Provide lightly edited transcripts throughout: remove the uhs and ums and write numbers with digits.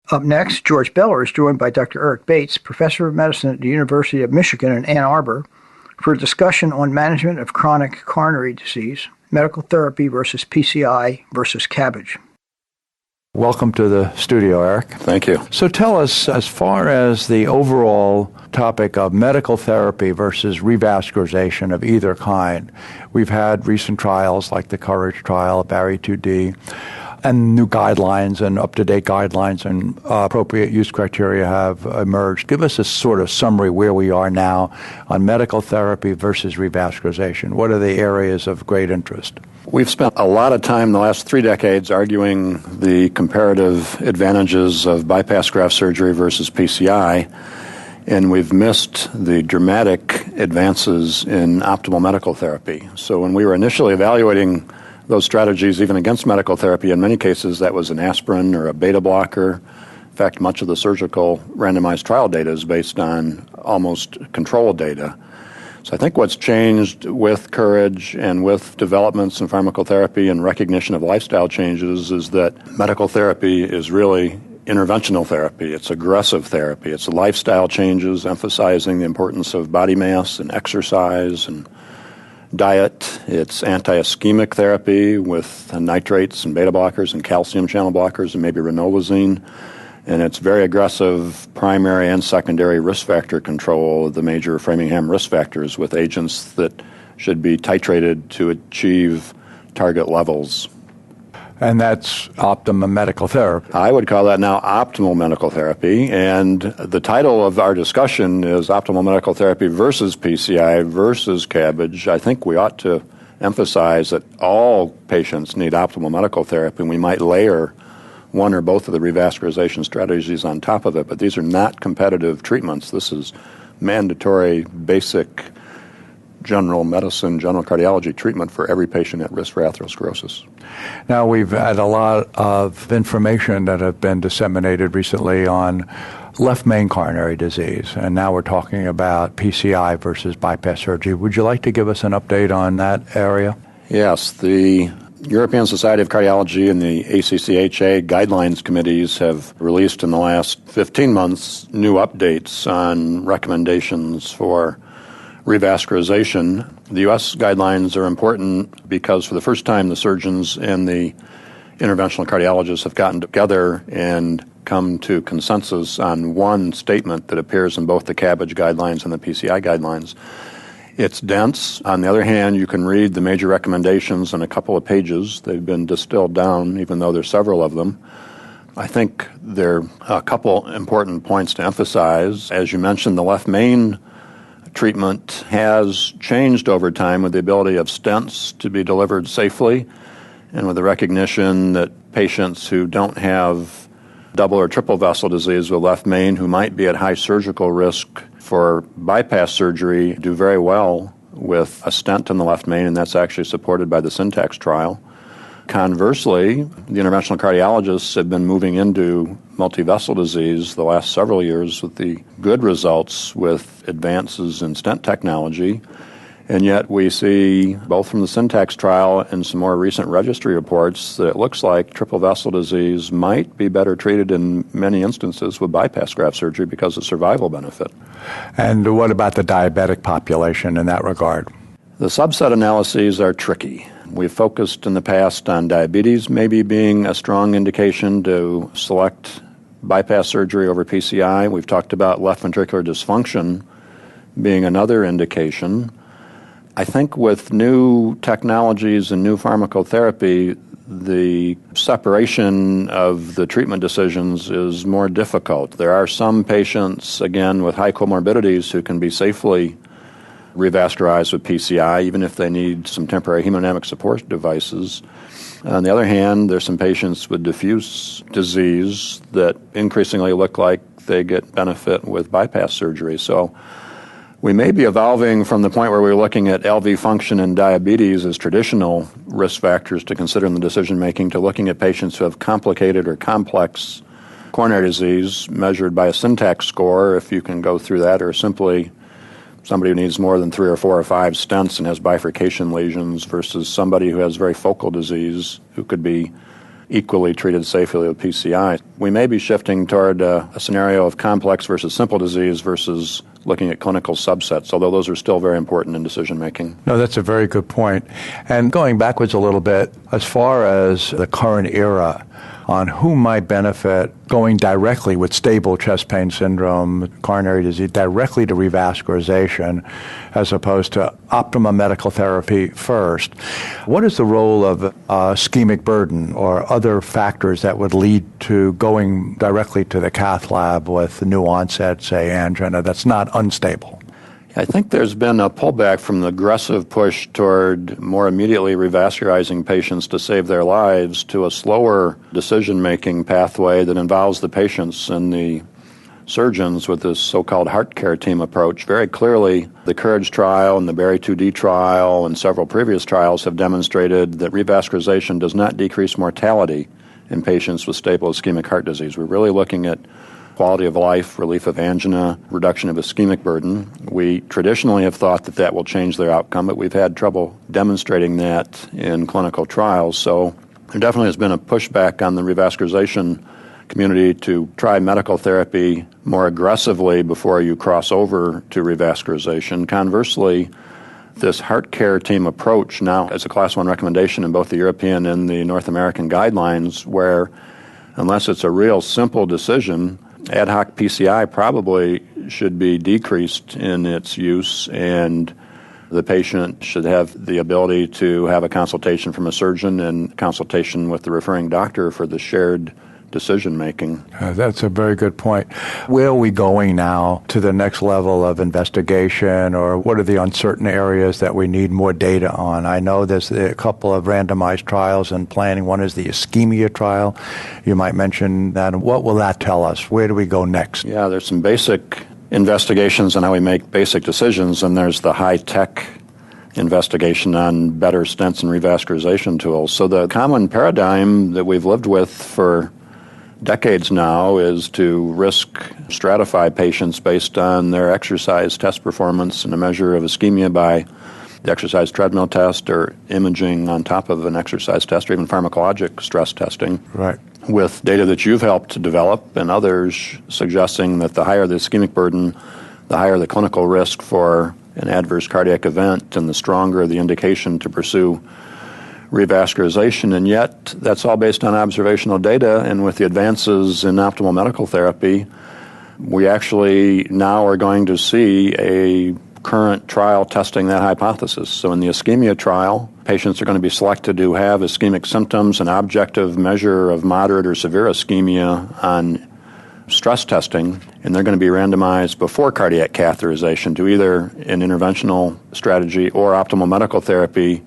Up next, George Beller is joined by Dr. Eric Bates, professor of medicine at the University of Michigan in Ann Arbor, for a discussion on management of chronic coronary disease, medical therapy versus PCI versus CABG. Welcome to the studio, Eric. Thank you. So tell us, as far as the overall topic of medical therapy versus revascularization of either kind, we've had recent trials like the Courage trial, Barry 2D, and new guidelines and up-to-date guidelines and appropriate use criteria have emerged. Give us a sort of summary where we are now on medical therapy versus revascularization. What are the areas of great interest? We've spent a lot of time in the last 3 decades arguing the comparative advantages of bypass graft surgery versus PCI, and we've missed the dramatic advances in optimal medical therapy. So when we were initially evaluating those strategies, even against medical therapy, in many cases that was an aspirin or a beta blocker. In fact, much of the surgical randomized trial data is based on almost control data. So I think what's changed with Courage and with developments in pharmacotherapy and recognition of lifestyle changes is that medical therapy is really interventional therapy. It's aggressive therapy. It's lifestyle changes, emphasizing the importance of body mass and exercise and diet. It's anti-ischemic therapy with nitrates and beta blockers and calcium channel blockers and maybe ranolazine. And it's very aggressive primary and secondary risk factor control of the major Framingham risk factors with agents that should be titrated to achieve target levels. And that's optimum medical therapy. I would call that now optimal medical therapy. And the title of our discussion is Optimal Medical Therapy versus PCI versus CABG. I think we ought to emphasize that all patients need optimal medical therapy, and we might layer one or both of the revascularization strategies on top of it. But these are not competitive treatments. This is mandatory, basic general medicine, general cardiology treatment for every patient at risk for atherosclerosis. Now, we've had a lot of information that have been disseminated recently on left main coronary disease, and now we're talking about PCI versus bypass surgery. Would you like to give us an update on that area? Yes, the European Society of Cardiology and the ACCEL guidelines committees have released in the last 15 months new updates on recommendations for revascularization. The U.S. guidelines are important because for the first time the surgeons and the interventional cardiologists have gotten together and come to consensus on one statement that appears in both the CABG guidelines and the PCI guidelines. It's dense. On the other hand, you can read the major recommendations in a couple of pages. They've been distilled down, even though there's several of them. I think there are a couple important points to emphasize. As you mentioned, the left main treatment has changed over time with the ability of stents to be delivered safely and with the recognition that patients who don't have double or triple vessel disease with left main who might be at high surgical risk for bypass surgery do very well with a stent in the left main, and that's actually supported by the Syntax trial. Conversely, the interventional cardiologists have been moving into multivessel disease the last several years with the good results with advances in stent technology. And yet we see, both from the Syntax trial and some more recent registry reports, that it looks like triple vessel disease might be better treated in many instances with bypass graft surgery because of survival benefit. And what about the diabetic population in that regard? The subset analyses are tricky. We've focused in the past on diabetes maybe being a strong indication to select bypass surgery over PCI. We've talked about left ventricular dysfunction being another indication. I think with new technologies and new pharmacotherapy, the separation of the treatment decisions is more difficult. There are some patients, again, with high comorbidities who can be safely revascularized with PCI, even if they need some temporary hemodynamic support devices. On the other hand, there's some patients with diffuse disease that increasingly look like they get benefit with bypass surgery. So we may be evolving from the point where we're looking at LV function and diabetes as traditional risk factors to consider in the decision-making to looking at patients who have complicated or complex coronary disease measured by a Syntax score, if you can go through that, or simply somebody who needs more than 3 or 4 or 5 stents and has bifurcation lesions versus somebody who has very focal disease who could be equally treated safely with PCI. We may be shifting toward a scenario of complex versus simple disease versus looking at clinical subsets, although those are still very important in decision making. No, that's a very good point. And going backwards a little bit, as far as the current era on who might benefit going directly with stable chest pain syndrome, coronary disease, directly to revascularization, as opposed to optimum medical therapy first. What is the role of ischemic burden or other factors that would lead to going directly to the cath lab with new onset, say, angina that's not unstable? I think there's been a pullback from the aggressive push toward more immediately revascularizing patients to save their lives to a slower decision-making pathway that involves the patients and the surgeons with this so-called heart care team approach. Very clearly, the COURAGE trial and the Barry 2D trial and several previous trials have demonstrated that revascularization does not decrease mortality in patients with stable ischemic heart disease. We're really looking at quality of life, relief of angina, reduction of ischemic burden. We traditionally have thought that that will change their outcome, but we've had trouble demonstrating that in clinical trials. So there definitely has been a pushback on the revascularization community to try medical therapy more aggressively before you cross over to revascularization. Conversely, this heart care team approach now is a Class 1 recommendation in both the European and the North American guidelines, where unless it's a real simple decision, ad hoc PCI probably should be decreased in its use, and the patient should have the ability to have a consultation from a surgeon and consultation with the referring doctor for the shared decision-making. That's a very good point. Where are we going now to the next level of investigation, or what are the uncertain areas that we need more data on? I know there's a couple of randomized trials in planning. One is the ischemia trial. You might mention that. What will that tell us? Where do we go next? Yeah, there's some basic investigations on how we make basic decisions, and there's the high-tech investigation on better stents and revascularization tools. So the common paradigm that we've lived with for decades now is to risk stratify patients based on their exercise test performance and a measure of ischemia by the exercise treadmill test or imaging on top of an exercise test or even pharmacologic stress testing. Right. With data that you've helped to develop and others suggesting that the higher the ischemic burden, the higher the clinical risk for an adverse cardiac event and the stronger the indication to pursue revascularization, and yet that's all based on observational data, and with the advances in optimal medical therapy, we actually now are going to see a current trial testing that hypothesis. So in the ischemia trial, patients are going to be selected who have ischemic symptoms, an objective measure of moderate or severe ischemia on stress testing, and they're going to be randomized before cardiac catheterization to either an interventional strategy or optimal medical therapy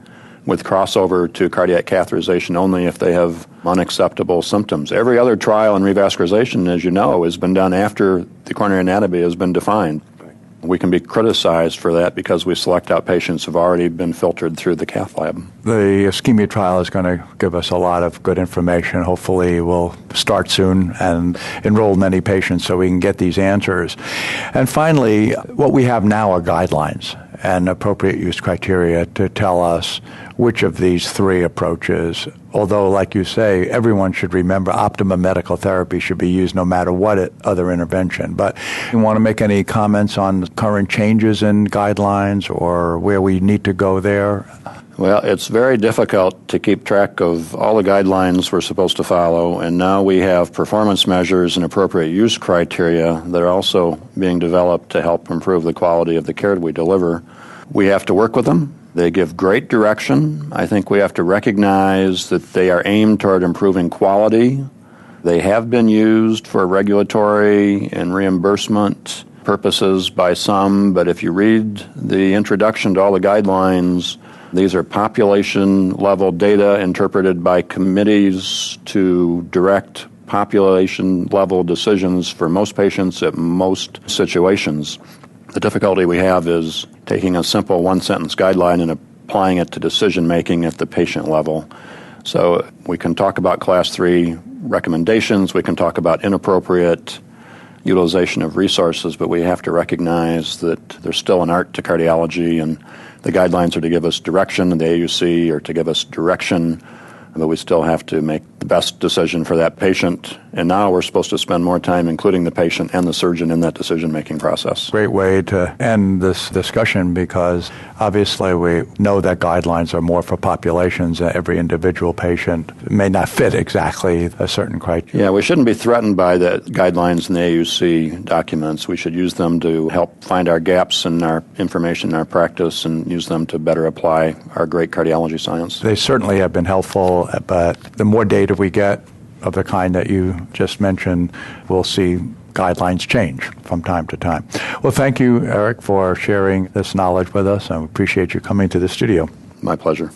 with crossover to cardiac catheterization only if they have unacceptable symptoms. Every other trial in revascularization, as you know, has been done after the coronary anatomy has been defined. We can be criticized for that because we select out patients who have already been filtered through the cath lab. The ischemia trial is going to give us a lot of good information. Hopefully we'll start soon and enroll many patients so we can get these answers. And finally, what we have now are guidelines and appropriate use criteria to tell us which of these three approaches, although, like you say, everyone should remember optimum medical therapy should be used no matter what other intervention. But you want to make any comments on current changes in guidelines or where we need to go there? Well, it's very difficult to keep track of all the guidelines we're supposed to follow, and now we have performance measures and appropriate use criteria that are also being developed to help improve the quality of the care we deliver. We have to work with them. They give great direction. I think we have to recognize that they are aimed toward improving quality. They have been used for regulatory and reimbursement purposes by some, but if you read the introduction to all the guidelines, these are population-level data interpreted by committees to direct population-level decisions for most patients at most situations. The difficulty we have is taking a simple one-sentence guideline and applying it to decision-making at the patient level. So we can talk about Class 3 recommendations, we can talk about inappropriate utilization of resources, but we have to recognize that there's still an art to cardiology, and the guidelines are to give us direction, and the AUC are to give us direction but we still have to make the best decision for that patient. And now we're supposed to spend more time including the patient and the surgeon in that decision-making process. Great way to end this discussion, because obviously we know that guidelines are more for populations. Every individual patient may not fit exactly a certain criteria. Yeah, we shouldn't be threatened by the guidelines and the AUC documents. We should use them to help find our gaps in our information in our practice and use them to better apply our great cardiology science. They certainly have been helpful, but the more data we get of the kind that you just mentioned, we'll see guidelines change from time to time. Well, thank you, Eric, for sharing this knowledge with us. I appreciate you coming to the studio. My pleasure.